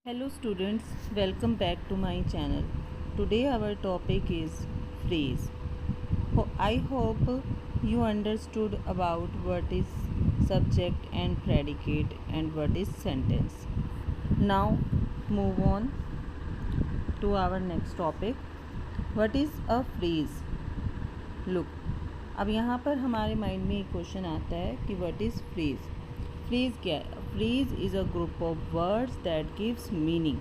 Hello students, welcome back to my channel. Today our topic is phrase. I hope you understood about what is subject and predicate and what is sentence. Now move on to our next topic. What is a phrase? Look, अब यहाँ पर हमारे mind में एक question आता है कि what is phrase. Phrase क्या है? Phrase is a group of words that gives meaning.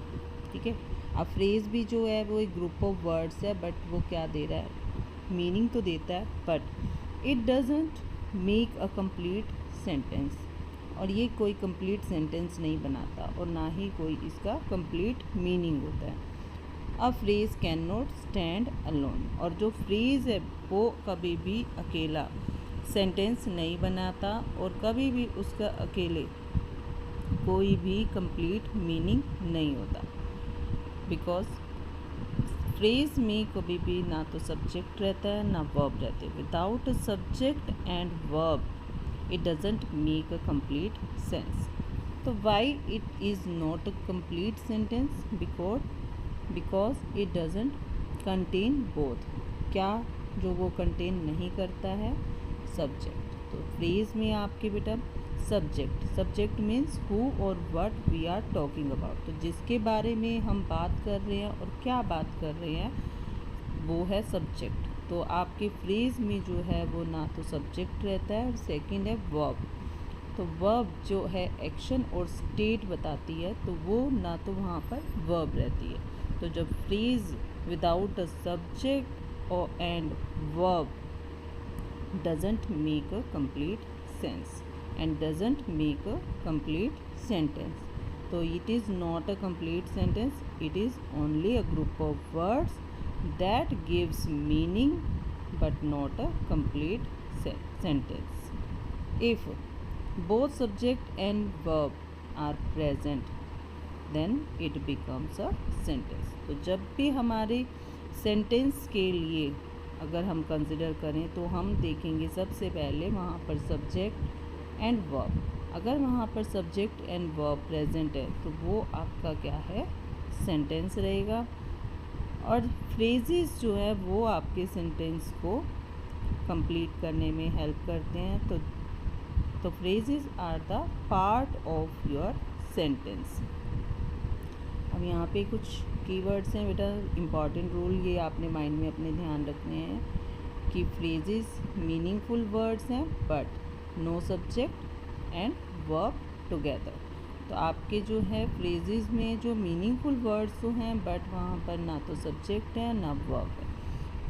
ठीक है, अब फ्रेज भी जो है वो एक ग्रुप ऑफ वर्ड्स है, बट वो क्या दे रहा है? मीनिंग तो देता है, but it doesn't make a complete sentence. और ये कोई कंप्लीट सेंटेंस नहीं बनाता और ना ही कोई इसका कंप्लीट मीनिंग होता है. A phrase can not stand alone. और जो फ्रेज है वो कभी भी अकेला सेंटेंस नहीं बनाता और कभी भी उसका अकेले कोई भी कंप्लीट मीनिंग नहीं होता. बिकॉज फ्रेज में कभी भी ना तो सब्जेक्ट रहता है ना वर्ब रहते. Without a subject and verb it doesn't make a complete sense. तो why it is not a complete sentence? Because it doesn't contain both. क्या जो वो कंटेन नहीं करता है? सब्जेक्ट. तो फ्रेज में आपके बेटा सब्जेक्ट मीन्स हु और what we are talking about. तो जिसके बारे में हम बात कर रहे हैं और क्या बात कर रहे हैं वो है सब्जेक्ट. तो आपके फ्रेज में जो है वो ना तो सब्जेक्ट रहता है और सेकंड है वर्ब. तो वर्ब जो है एक्शन और स्टेट बताती है, तो वो ना तो वहाँ पर वर्ब रहती है. तो जब फ्रेज विदाउट अ सब्जेक्ट और and verb doesn't make a complete sense and doesn't make a complete sentence. So it is not a complete sentence, it is only a group of words that gives meaning but not a complete sentence. If both subject and verb are present then it becomes a sentence. तो जब भी हमारे sentence के लिए अगर हम consider करें तो हम देखेंगे सबसे पहले वहाँ पर सब्जेक्ट एंड वर्ब. अगर वहाँ पर सब्जेक्ट एंड वर्ब प्रेजेंट है तो वो आपका क्या है? सेंटेंस रहेगा. और फ्रेजेस जो है वो आपके सेंटेंस को कंप्लीट करने में हेल्प करते हैं. तो phrases are the part of your sentence. अब यहाँ पे कुछ कीवर्ड्स हैं बेटा, इम्पॉर्टेंट रूल ये आपने माइंड में अपने ध्यान रखने हैं कि फ्रेजेस मीनिंगफुल वर्ड्स हैं but no subject and verb together. तो आपके जो है फ्रेजेस में जो मीनिंगफुल वर्ड्स तो हैं बट वहाँ पर ना तो सब्जेक्ट है ना वर्ब है.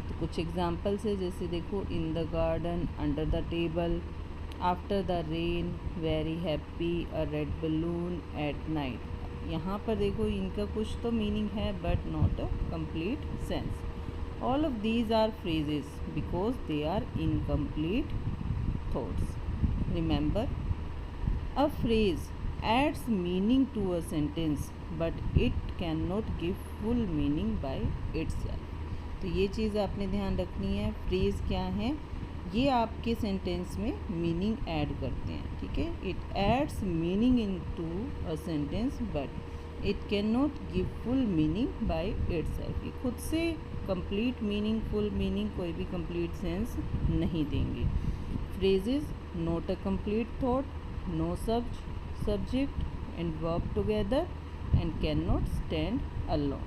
तो कुछ एग्जांपल्स है, जैसे देखो in the garden, under the table, after the rain, very happy, a red balloon, at night. यहाँ पर देखो इनका कुछ तो मीनिंग है but not a complete sense. All of these are phrases because they are incomplete thoughts. Remember, a phrase adds meaning to a sentence but it can not give full meaning by itself. तो ये चीज़ आपने ध्यान रखनी है. Phrase क्या है? ये आपके सेंटेंस में मीनिंग ऐड करते हैं. ठीक है, it adds meaning in to a sentence but it can not give full meaning by itself. ये खुद से कंप्लीट मीनिंग, फुल मीनिंग, कोई भी कंप्लीट सेंस नहीं देंगे. Phrases not a complete thought, no subject and verb together and can not stand alone.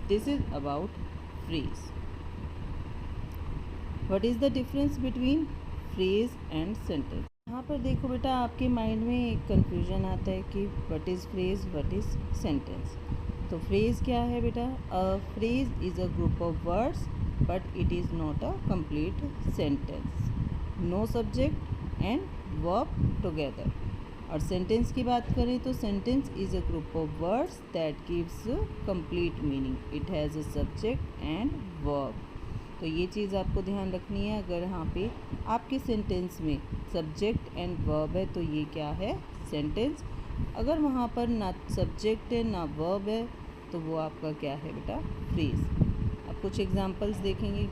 This is about phrase. What is the difference between phrase and sentence? यहाँ पर देखो बेटा, आपके mind में एक कन्फ्यूजन आता है कि what is phrase, what is sentence. तो फ्रेज क्या है बेटा? A phrase is a group of words but it is not a complete sentence. No subject and verb together. और सेंटेंस की बात करें तो sentence is a group of words that gives complete meaning. It has a subject and verb. तो ये चीज़ आपको ध्यान रखनी है. अगर यहाँ पे आपके सेंटेंस में सब्जेक्ट एंड वर्ब है तो ये क्या है? सेंटेंस. अगर वहाँ पर ना सब्जेक्ट है ना वर्ब है तो वो आपका क्या है बेटा? फ्रेज. अब कुछ एग्जांपल्स देखेंगे.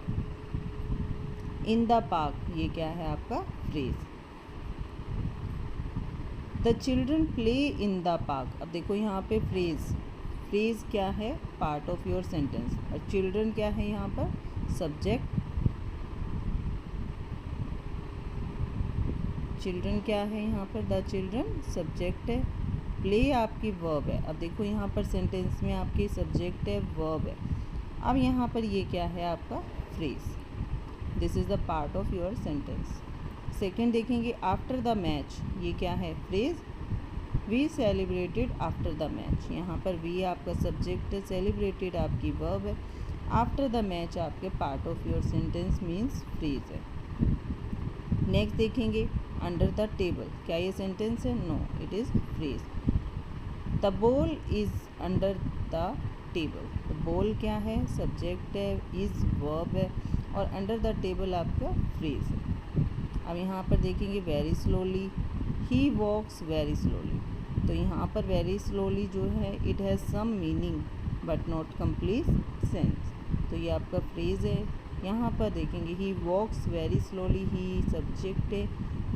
इन द पार्क, ये क्या है आपका? Phrase. The children play in the park. अब देखो यहाँ पे फ्रेज फ्रेज क्या है, पार्ट ऑफ योर सेंटेंस। और चिल्ड्रन क्या है यहाँ पर, सब्जेक्ट। चिल्ड्रन क्या है यहाँ पर, द चिल्ड्रन सब्जेक्ट है। प्ले आपकी वर्ब है। अब देखो यहाँ पर सेंटेंस में आपकी सब्जेक्ट है, वर्ब है। अब यहाँ पर ये क्या है आपका phrase. This is the part of your sentence. Second देखेंगे, आफ्टर द मैच, ये क्या है, phrase. We celebrated after the match, यहाँ पर वी आपका सब्जेक्ट है, सेलिब्रेटेड आपकी वर्ब है, आफ्टर द मैच आपके part of your sentence means phrase है। नेक्स्ट देखेंगे, अंडर द टेबल, क्या ये सेंटेंस है, no, it is phrase. The ball is under the table, तो बॉल क्या है, सब्जेक्ट है, इज़ वर्ब है, और अंडर द टेबल आपका फ्रेज है। अब यहाँ पर देखेंगे, very slowly, he walks very slowly, तो यहाँ पर वेरी स्लोली जो है it has some meaning but not complete sense, तो ये आपका फ्रेज है। यहाँ पर देखेंगे, ही वॉक्स वेरी स्लोली, ही सब्जेक्ट है,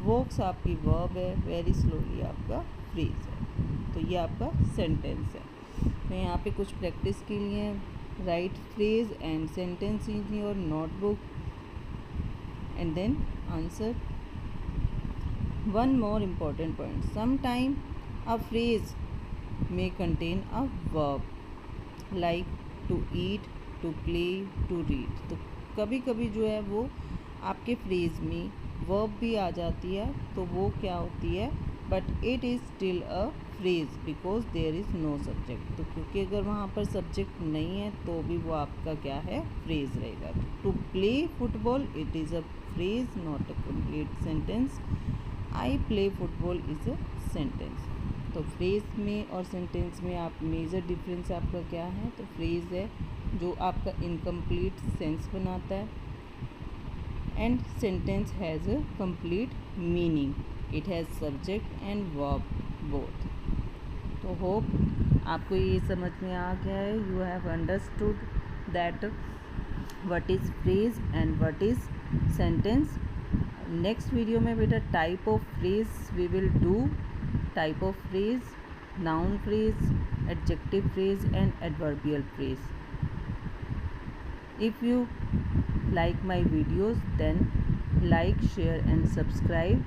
वॉक्स आपकी वर्ब है, वेरी स्लोली आपका फ्रेज है, तो ये आपका सेंटेंस है। तो यहाँ पे कुछ प्रैक्टिस के लिए, right phrase and sentence in your notebook and then answer. One more important point, sometime a phrase may contain a verb like to eat, to play, to read, तो कभी कभी जो है वो आपके फ्रेज में वर्ब भी आ जाती है, तो वो क्या होती है, but it is still a phrase because there is no subject, तो क्योंकि अगर वहाँ पर सब्जेक्ट नहीं है तो भी वो आपका क्या है, फ्रेज रहेगा। To play football, it is a phrase not a complete sentence. I play football is a sentence. तो फ्रेज में और सेंटेंस में आप मेजर डिफरेंस आपका क्या है, तो फ्रेज है जो आपका इनकम्प्लीट सेंस बनाता है, and sentence has a complete meaning, it has subject and verb both. तो होप आपको ये समझ में आ गया है, you have understood that what is phrase and what is sentence. Next video में बेटा type of phrase we will do, type of phrase, noun phrase, adjective phrase and adverbial phrase. If you like my videos, then like, share and subscribe.